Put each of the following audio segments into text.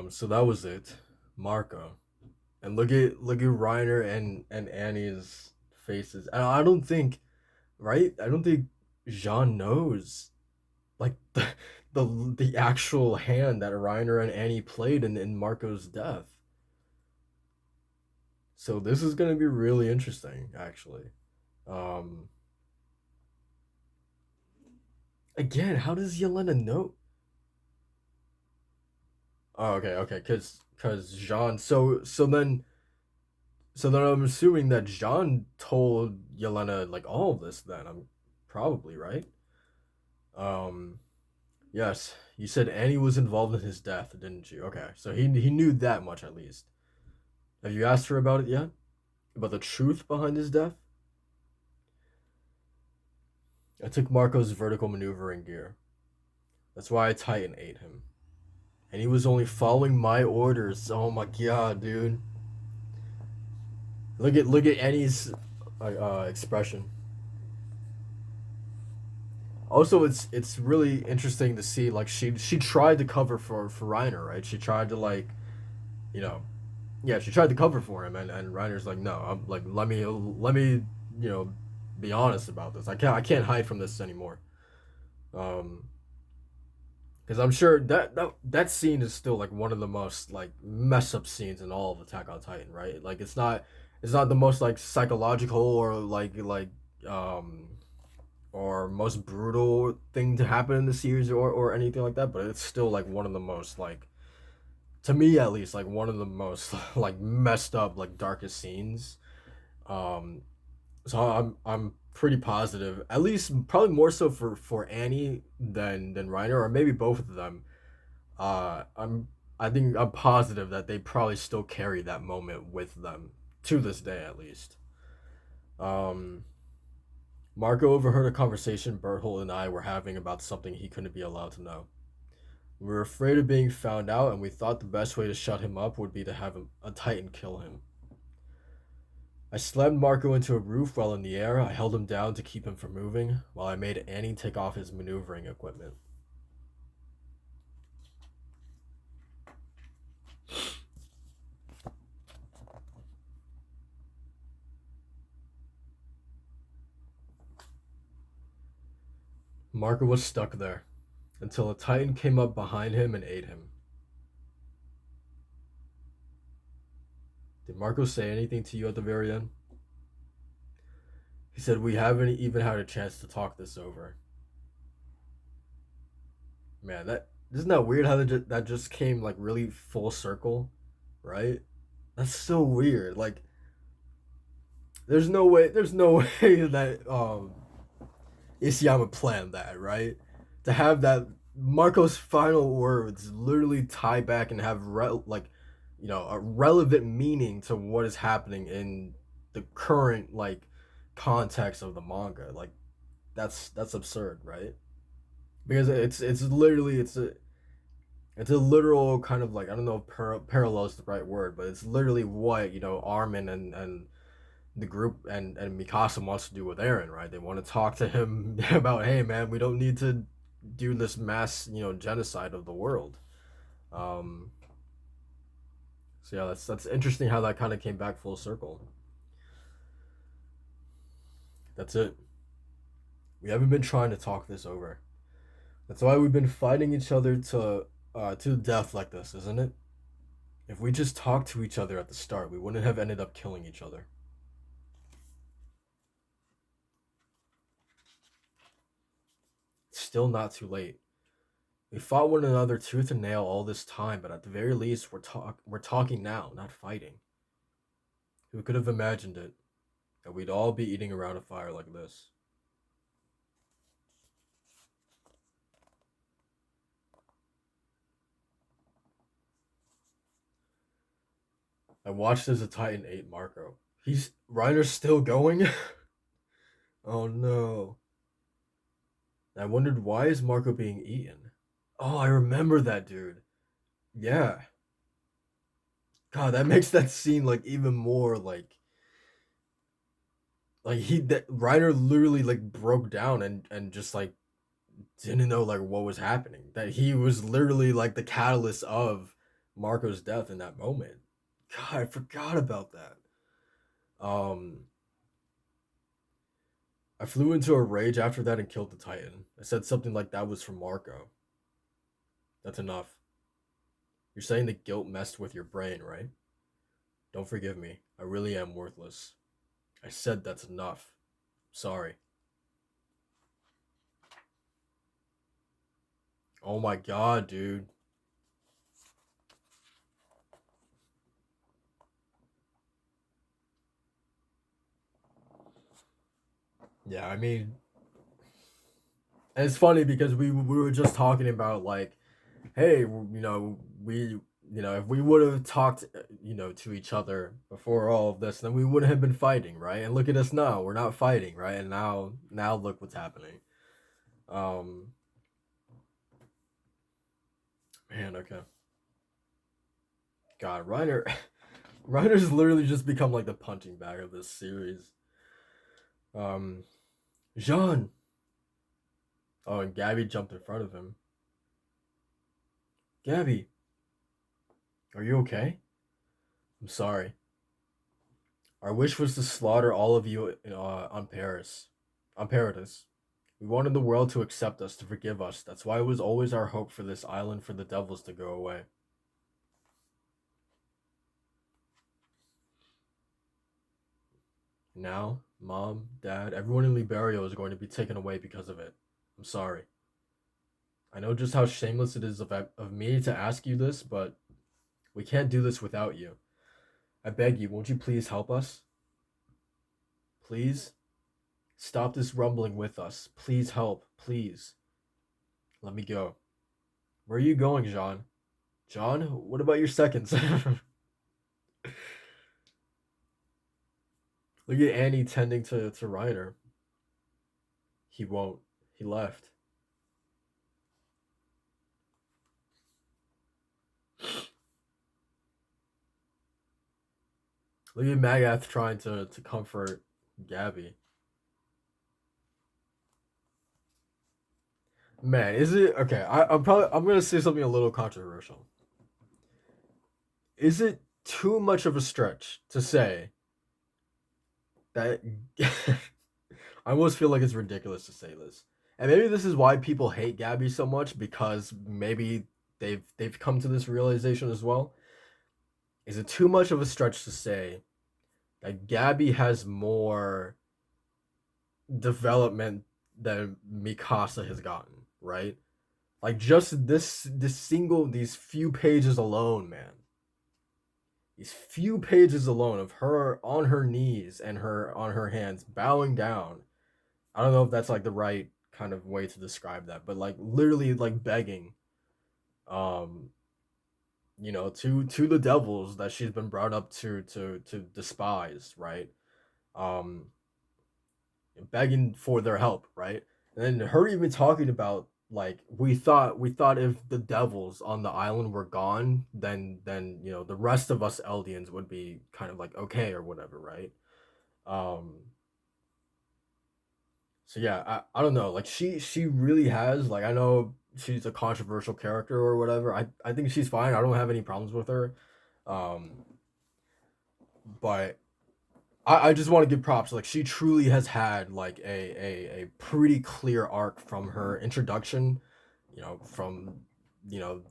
So that was it, Marco. And look at Reiner and Annie's faces. And I don't think, right? I don't think Jean knows like the actual hand that Reiner and Annie played in Marco's death. So this is gonna be really interesting, actually. Um, Again, how does Yelena know? Oh, okay, cause Jean. So then I'm assuming that Jean told Yelena like all of this. Then I'm probably right. Um, yes, you said Annie was involved in his death, didn't you? Okay, so he knew that much at least. Have you asked her about it yet? About the truth behind his death? I took Marco's vertical maneuvering gear. That's why I Titan ate him. And he was only following my orders. Oh my god, dude. Look at Annie's expression. Also, it's really interesting to see like she tried to cover for Reiner, right? She tried to like you know yeah she tried to cover for him, and Reiner's like no, I'm like let me you know be honest about this. I can't hide from this anymore. Um, because I'm sure that scene is still like one of the most like mess up scenes in all of Attack on Titan, right? Like it's not the most like psychological or um or most brutal thing to happen in the series or anything like that, but it's still like one of the most like to me at least like one of the most like messed up like darkest scenes. Um so I'm pretty positive, at least probably more so for Annie than Reiner or maybe both of them. I think I'm positive that they probably still carry that moment with them to this day at least. Um Marco overheard a conversation Berthold and I were having about something he couldn't be allowed to know. We were afraid of being found out, and we thought the best way to shut him up would be to have a Titan kill him. I slammed Marco into a roof while in the air. I held him down to keep him from moving, while I made Annie take off his maneuvering equipment. Marco was stuck there until a Titan came up behind him and ate him. Did Marco say anything to you at the very end? He said, "We haven't even had a chance to talk this over." Man, that isn't that weird how that just came like really full circle, right? That's so weird. Like, there's no way that Isayama planned that, right? To have that Marco's final words literally tie back and have a relevant meaning to what is happening in the current like context of the manga. Like that's absurd, right? Because it's literally it's a literal kind of like I don't know if parallel is the right word, but it's literally what Armin and the group and Mikasa wants to do with Eren, right? They want to talk to him about, hey man, we don't need to do this mass genocide of the world. Um, so yeah, that's interesting how that kind of came back full circle. That's it. We haven't been trying to talk this over. That's why we've been fighting each other to death like this, isn't it? If we just talked to each other at the start, we wouldn't have ended up killing each other. It's still not too late. We fought one another tooth and nail all this time, but at the very least, we're talking now, not fighting. Who could have imagined it? That we'd all be eating around a fire like this. I watched as the Titan ate Marco. He's Reiner's still going. Oh no! I wondered why is Marco being eaten. Oh, I remember that dude. Yeah. God, that makes that scene like even more like he that Reiner literally like broke down and just like didn't know like what was happening. That he was literally like the catalyst of Marco's death in that moment. God, I forgot about that. Um, I flew into a rage after that and killed the Titan. I said something like that was from Marco. That's enough. You're saying the guilt messed with your brain, right? Don't forgive me. I really am worthless. I said that's enough. Sorry. Oh my god, dude. Yeah, I mean, and it's funny because we were just talking about like, hey, if we would have talked, to each other before all of this, then we wouldn't have been fighting, right? And look at us now. We're not fighting, right? And now look what's happening. Um, man, okay. God, Reiner, Reiner's literally just become like the punching bag of this series. Um, Jean. Oh, and Gabby jumped in front of him. Gabby, are you okay? I'm sorry. Our wish was to slaughter all of you on Paris. On Paradise. We wanted the world to accept us, to forgive us. That's why it was always our hope for this island for the devils to go away. Now, Mom, Dad, everyone in Liberio is going to be taken away because of it. I'm sorry. I know just how shameless it is of me to ask you this, but we can't do this without you. I beg you, won't you please help us? Please? Stop this rumbling with us. Please help. Please. Let me go. Where are you going, Jean? John, what about your seconds? Look at Annie tending to Reiner. He won't. He left. Look at Magath trying to comfort Gabby. Man, is it okay? I'm gonna say something a little controversial. Is it too much of a stretch to say that I almost feel like it's ridiculous to say this. And maybe this is why people hate Gabby so much because maybe they've come to this realization as well. Is it too much of a stretch to say that Gabby has more development than Mikasa has gotten, right? Like just these few pages alone, man. These few pages alone of her on her knees and her on her hands bowing down. I don't know if that's like the right kind of way to describe that, but like literally like begging um to the devils that she's been brought up to despise, right? Um begging for their help, right? And then her even talking about like we thought if the devils on the island were gone, then the rest of us Eldians would be kind of like okay or whatever, right? Um so yeah, I don't know. Like she really has like I know she's a controversial character or whatever. I think she's fine. I don't have any problems with her. Um but I just want to give props. Like she truly has had like a pretty clear arc from her introduction, from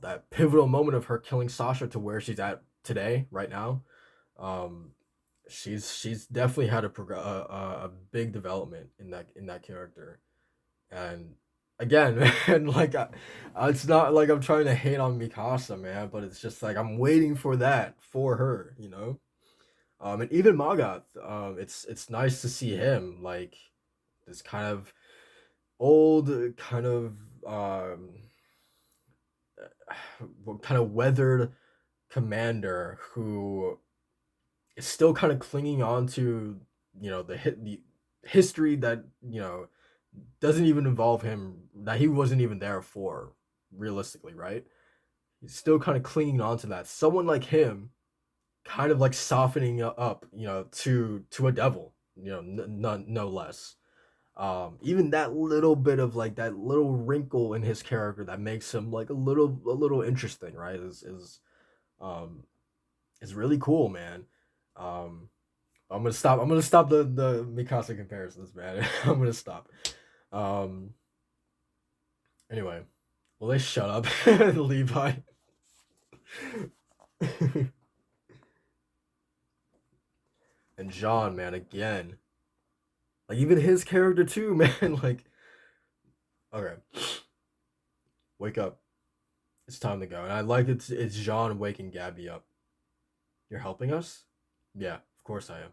that pivotal moment of her killing Sasha to where she's at today, right now. Um, she's definitely had a big development in that character, and again, man, like it's not like I'm trying to hate on Mikasa, man, but it's just like I'm waiting for that for her. And even Magath, it's nice to see him like this kind of old, kind of kind of weathered commander who is still kind of clinging on to the history that doesn't even involve him, that he wasn't even there for, realistically, right? He's still kind of clinging on to that. Someone like him kind of like softening up, to a devil, no less. Even that little bit of like that little wrinkle in his character that makes him like a little interesting, right? Is Um, it's really cool, man. Um, I'm gonna stop. I'm gonna stop the Mikasa comparisons, man. I'm gonna stop. Um, anyway, will they shut up, Levi? And John, man, again, like even his character too, man. Like, okay, wake up. It's time to go. And I like it's John waking Gabby up. You're helping us? Yeah, of course I am.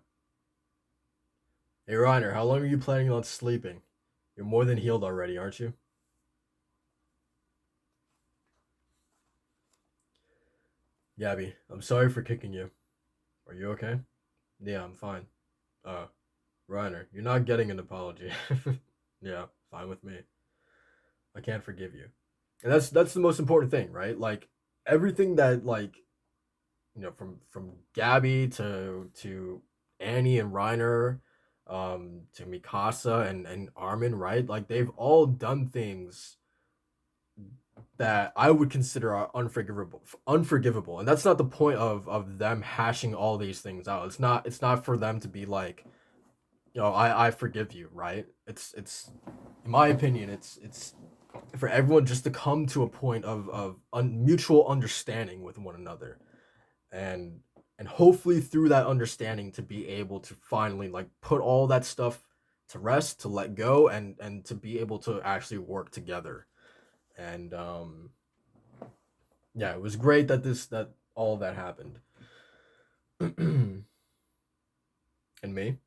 Hey Reiner, how long are you planning on sleeping? You're more than healed already, aren't you? Gabby, I'm sorry for kicking you. Are you okay? Yeah, I'm fine. Uh, Reiner, you're not getting an apology. Yeah, fine with me. I can't forgive you. And that's the most important thing, right? Like everything that like from Gabby to Annie and Reiner, to Mikasa and Armin, right? Like they've all done things that I would consider are unforgivable, and that's not the point of them hashing all these things out. It's not for them to be like, I forgive you, right? It's in my opinion, it's for everyone just to come to a point of mutual understanding with one another, and hopefully through that understanding to be able to finally like put all that stuff to rest, to let go, and to be able to actually work together. And yeah, it was great that that all of that happened. And me,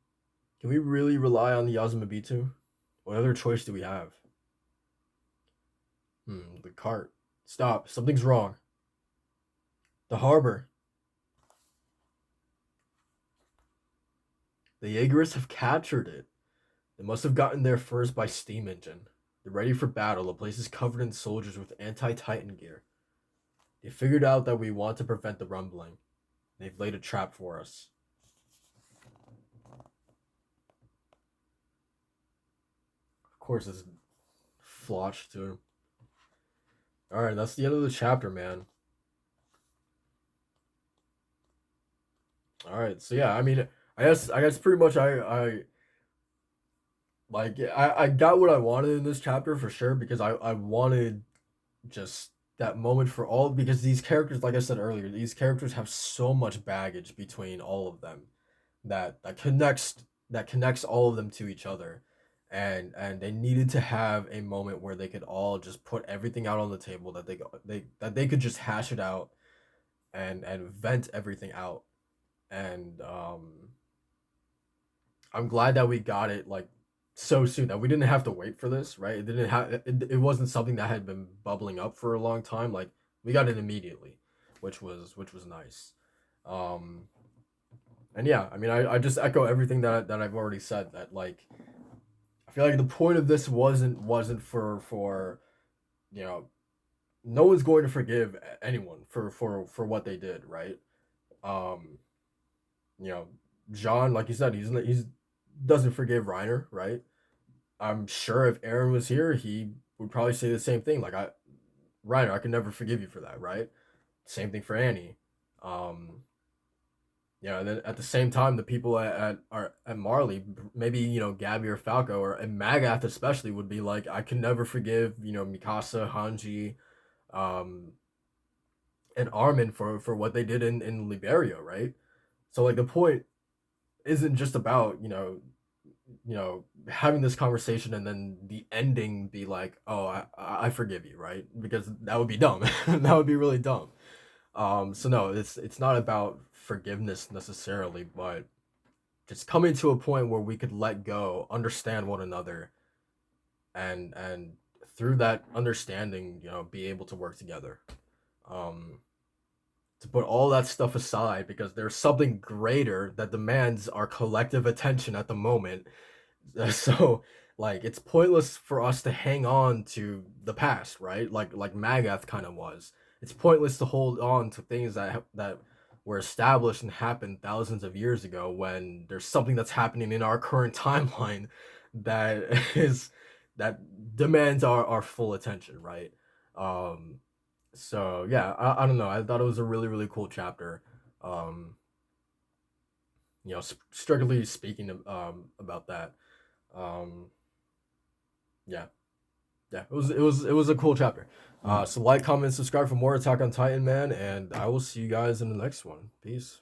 can we really rely on the Yazumabitu? What other choice do we have? The cart. Stop, something's wrong. The harbor. The Jaegerists have captured it. They must have gotten there first by steam engine. They're ready for battle. The place is covered in soldiers with anti-Titan gear. They figured out that we want to prevent the rumbling. They've laid a trap for us. Of course, it's Flotch too. All right, that's the end of the chapter, man. All right, so yeah, I mean, I guess pretty much I got what I wanted in this chapter for sure because I wanted just that moment for all because these characters, like I said earlier, these characters have so much baggage between all of them that connects all of them to each other, and they needed to have a moment where they could all just put everything out on the table that they could just hash it out and vent everything out. And I'm glad that we got it like so soon that we didn't have to wait for this, right? It wasn't something that had been bubbling up for a long time. Like we got it immediately, which was nice. Um and yeah, I mean I just echo everything that I've already said that like I feel like the point of this wasn't for you know no one's going to forgive anyone for what they did, right? Um you know, John, like you said, he's doesn't forgive Reiner, right? I'm sure if Aaron was here, he would probably say the same thing. Like Reiner, I can never forgive you for that, right? Same thing for Annie. Um, and then at the same time, the people at Marley, maybe Gabby or Falco or and Magath especially would be like, I can never forgive Mikasa, Hanji, um, and Armin for what they did in Liberia, right? So like the point isn't just about having this conversation and then the ending be like, oh, I forgive you, right? Because that would be dumb. That would be really dumb. So no, it's not about forgiveness necessarily, but just coming to a point where we could let go, understand one another, and through that understanding, be able to work together. Um, to put all that stuff aside because there's something greater that demands our collective attention at the moment. So like it's pointless for us to hang on to the past, right? Like Magath kind of was. It's pointless to hold on to things that were established and happened thousands of years ago when there's something that's happening in our current timeline that is that demands our full attention, right? Um So yeah, I don't know. I thought it was a really really cool chapter. Um, strictly speaking about that. Um, yeah, yeah, it was a cool chapter. Mm. So like, comment, subscribe for more Attack on Titan, man, and I will see you guys in the next one. Peace.